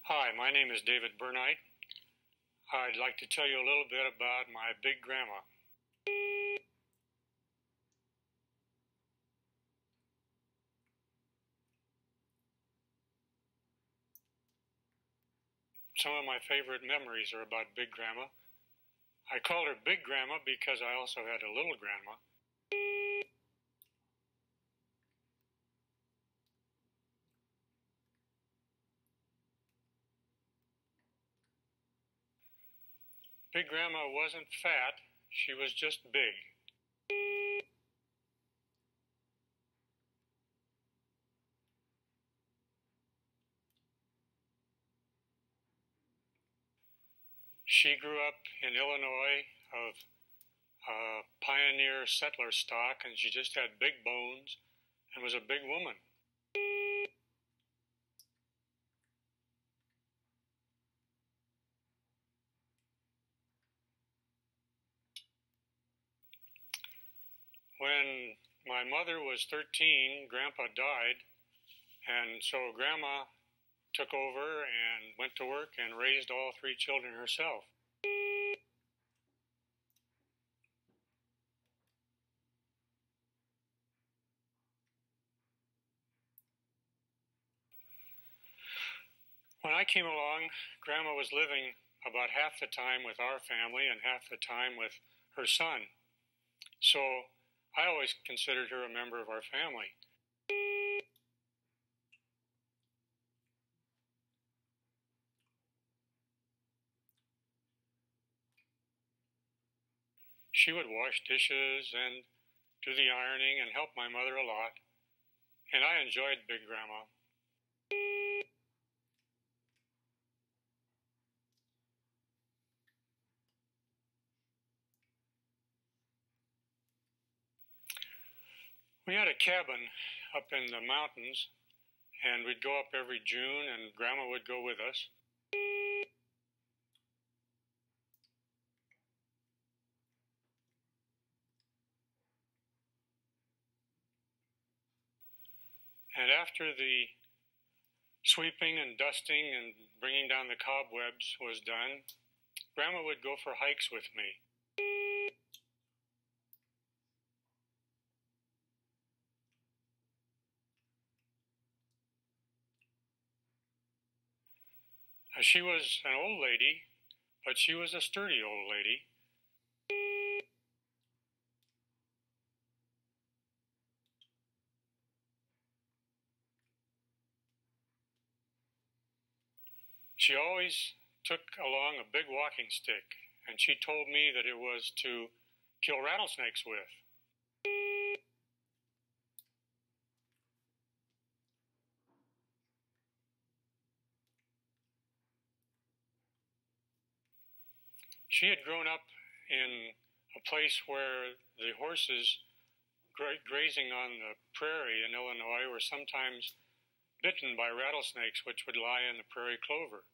Hi, my name is David Burnite. I'd like to tell you a little bit about my big grandma. Some of my favorite memories are about big grandma. I called her big grandma because I also had a little grandma. Big grandma wasn't fat, she was just big. She grew up in Illinois of pioneer settler stock, and she just had big bones and was a big woman. When my mother was 13, Grandpa died, and so Grandma took over and went to work and raised all three children herself. When I came along, Grandma was living about half the time with our family and half the time with her son. So I always considered her a member of our family. She would wash dishes and do the ironing and help my mother a lot. And I enjoyed Big Grandma. We had a cabin up in the mountains, and we'd go up every June, and Grandma would go with us. And after the sweeping and dusting and bringing down the cobwebs was done, Grandma would go for hikes with me. She was an old lady, but she was a sturdy old lady. She always took along a big walking stick, and she told me that it was to kill rattlesnakes with. She had grown up in a place where the horses grazing on the prairie in Illinois were sometimes bitten by rattlesnakes, which would lie in the prairie clover.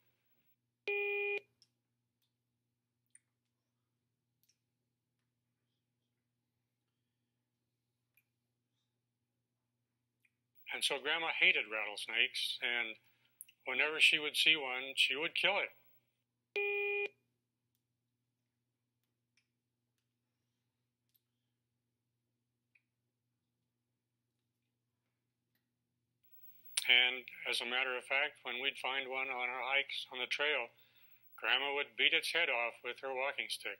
And so Grandma hated rattlesnakes, and whenever she would see one, she would kill it. And as a matter of fact, when we'd find one on our hikes on the trail, Grandma would beat its head off with her walking stick.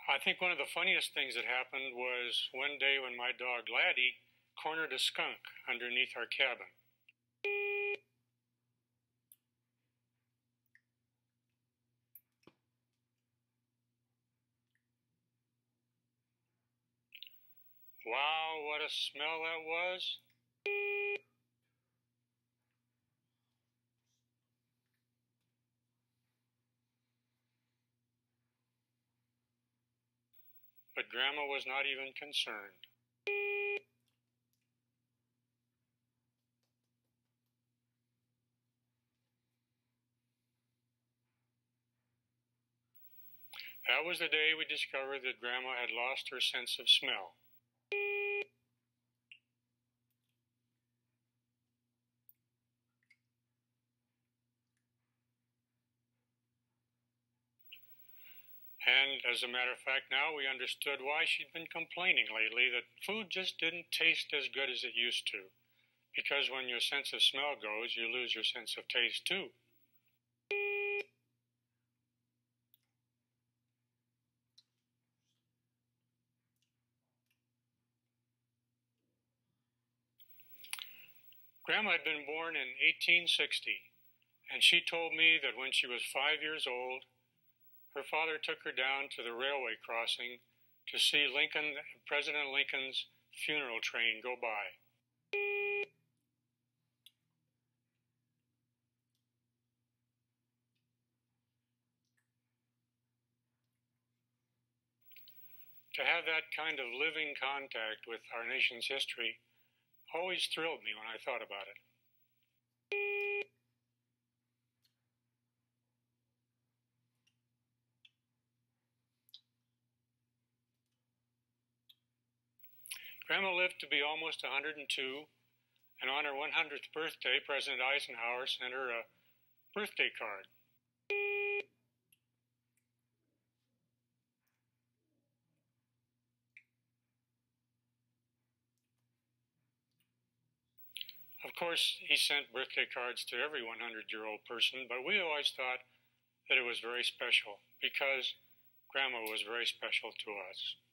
I think one of the funniest things that happened was one day when my dog Laddie cornered a skunk underneath our cabin. Wow, what a smell that was! But Grandma was not even concerned. That was the day we discovered that Grandma had lost her sense of smell. And as a matter of fact, now we understood why she'd been complaining lately that food just didn't taste as good as it used to. Because when your sense of smell goes, you lose your sense of taste too. Grandma had been born in 1860, and she told me that when she was 5 years old, her father took her down to the railway crossing to see President Lincoln's funeral train go by. To have that kind of living contact with our nation's history always thrilled me when I thought about it. Grandma lived to be almost 102, and on her 100th birthday, President Eisenhower sent her a birthday card. Of course, he sent birthday cards to every 100-year-old person, but we always thought that it was very special because Grandma was very special to us.